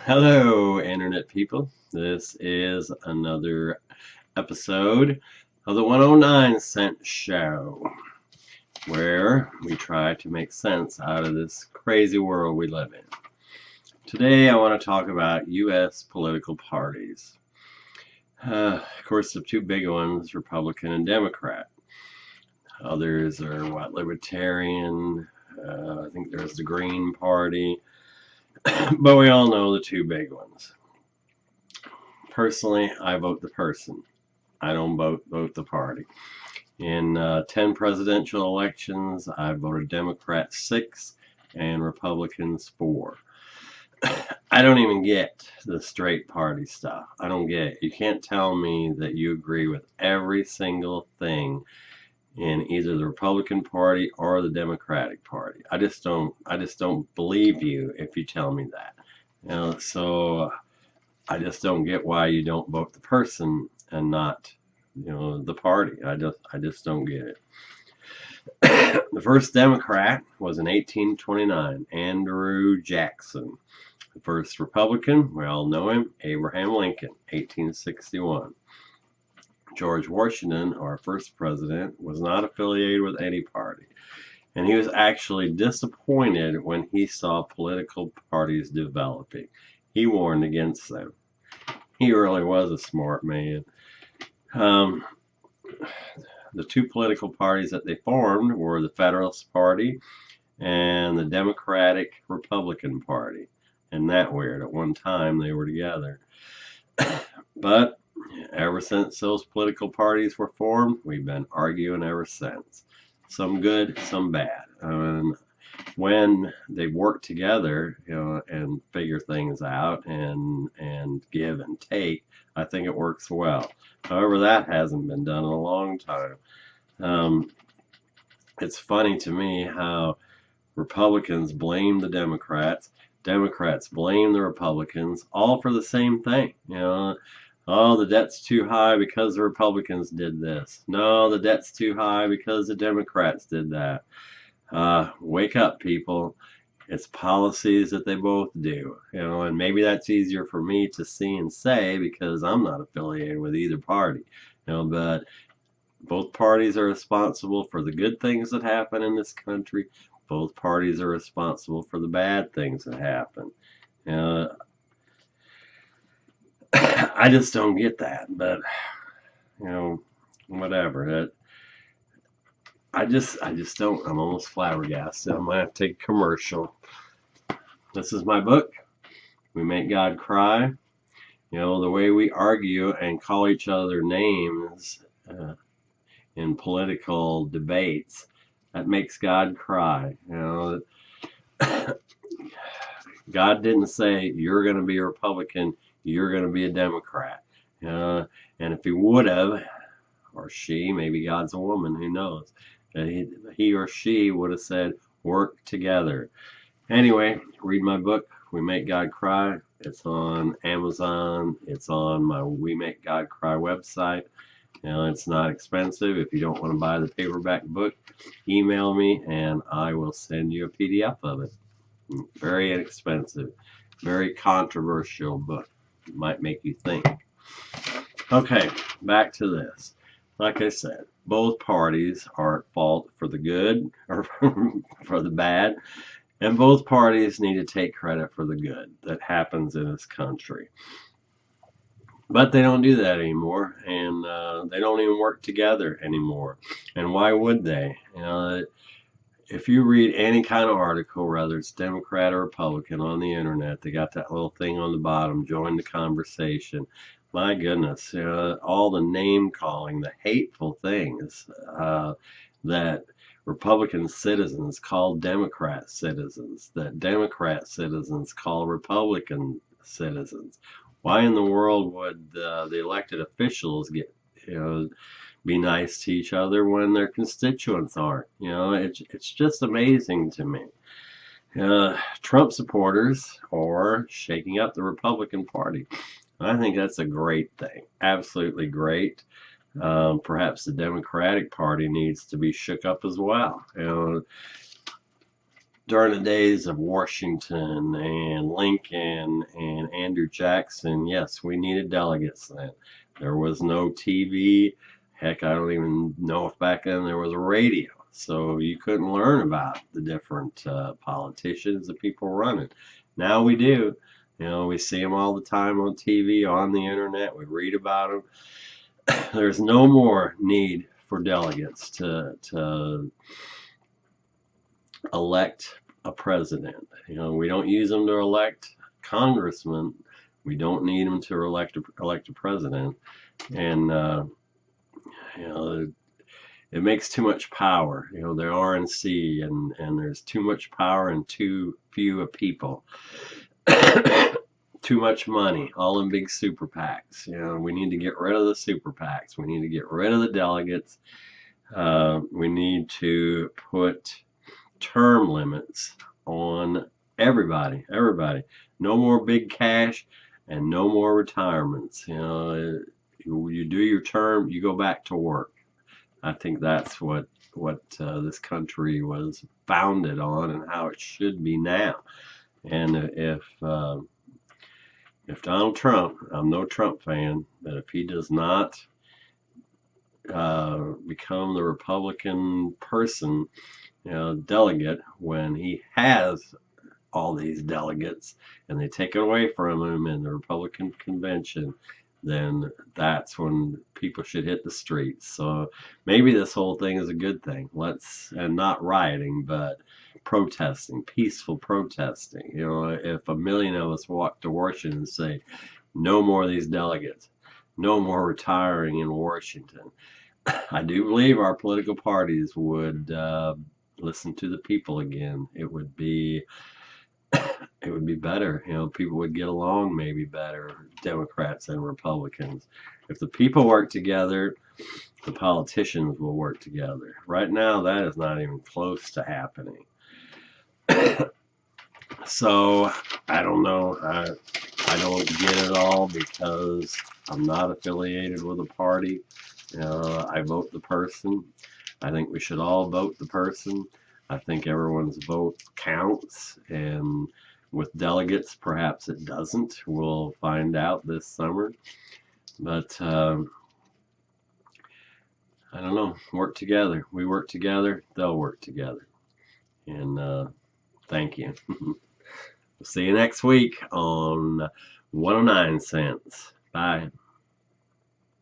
Hello, Internet people. This is another episode of the 109 Cent Show, where we try to make sense out of this crazy world we live in. Today, I want to talk about U.S. political parties. Of course, the two big ones, Republican and Democrat. Others are, Libertarian. I think there's the Green Party. But we all know the two big ones. Personally, I vote the person. I don't vote the party. In 10 presidential elections, I voted Democrat 6 and Republicans 4. I don't even get the straight party stuff. I don't get it. You can't tell me that you agree with every single thing in either the Republican Party or the Democratic Party. I just don't believe you if you tell me that. So I just don't get why you don't vote the person and not, the party. I just don't get it. The first Democrat was in 1829, Andrew Jackson. The first Republican, we all know him, Abraham Lincoln, 1861. George Washington, our first president, was not affiliated with any party. And he was actually disappointed when he saw political parties developing. He warned against them. He really was a smart man. The two political parties that they formed were the Federalist Party and the Democratic Republican Party. And that weird. At one time they were together. But ever since those political parties were formed, we've been arguing ever since. Some good, some bad. When they work together, and figure things out and give and take, I think it works well. However, that hasn't been done in a long time. It's funny to me how Republicans blame the Democrats blame the Republicans, all for the same thing. Oh, the debt's too high because the Republicans did this. No, the debt's too high because the Democrats did that. Wake up, people. It's policies that they both do, and maybe that's easier for me to see and say because I'm not affiliated with either party, but both parties are responsible for the good things that happen in this country. Both parties are responsible for the bad things that happen. I just don't get that, but whatever. I just don't. I'm almost flabbergasted. I'm gonna have to take a commercial. This is my book. We Make God Cry. The way we argue and call each other names in political debates, that makes God cry. God didn't say you're going to be a Republican, you're going to be a Democrat. And if he would have, or she, maybe God's a woman, who knows, he or she would have said, work together. Anyway, read my book, We Make God Cry. It's on Amazon. It's on my We Make God Cry website. It's not expensive. If you don't want to buy the paperback book, email me and I will send you a PDF of it. Very inexpensive, very controversial book. It might make you think. Okay, back to this. Like I said, both parties are at fault for the good or for the bad, and both parties need to take credit for the good that happens in this country. But they don't do that anymore, and they don't even work together anymore. And why would they? If you read any kind of article, whether it's Democrat or Republican on the internet, they got that little thing on the bottom, join the conversation. My goodness, all the name calling, the hateful things that Republican citizens call Democrat citizens, that Democrat citizens call Republican citizens. Why in the world would the elected officials get, be nice to each other when their constituents aren't? It's just amazing to me. Trump supporters are shaking up the Republican Party. I think that's a great thing. Absolutely great. Perhaps the Democratic Party needs to be shook up as well. during the days of Washington and Lincoln and Andrew Jackson, yes, we needed delegates then. There was no TV. Heck, I don't even know if back then there was a radio. So you couldn't learn about the different politicians, the people running. Now we do. You know, we see them all the time on TV, on the internet. We read about them. There's no more need for delegates to elect a president. You know, we don't use them to elect congressmen. We don't need them to elect a president. And you know, it makes too much power. You know, the RNC, and there's too much power and too few people. Too much money, all in big super PACs. You know, we need to get rid of the super PACs. We need to get rid of the delegates. We need to put term limits on everybody. No more big cash and no more retirements. You know, you do your term, you go back to work. I think that's what this country was founded on and how it should be now. And if Donald Trump, I'm no Trump fan, but if he does not become the Republican person, you know, delegate, when he has all these delegates and they take it away from him in the Republican convention, then that's when people should hit the streets. So maybe this whole thing is a good thing. And not rioting, but protesting, peaceful protesting. You know, if a million of us walk to Washington and say, no more of these delegates, no more retiring in Washington, I do believe our political parties would listen to the people again. It would be better. You know, people would get along maybe better, Democrats and Republicans. If the people work together, the politicians will work together. Right now, that is not even close to happening. So, I don't know. I don't get it all because I'm not affiliated with a party. I vote the person. I think we should all vote the person. I think everyone's vote counts, and with delegates, perhaps it doesn't. We'll find out this summer. But I don't know. Work together. We work together. They'll work together. And thank you. We'll see you next week on 109 Cents. Bye.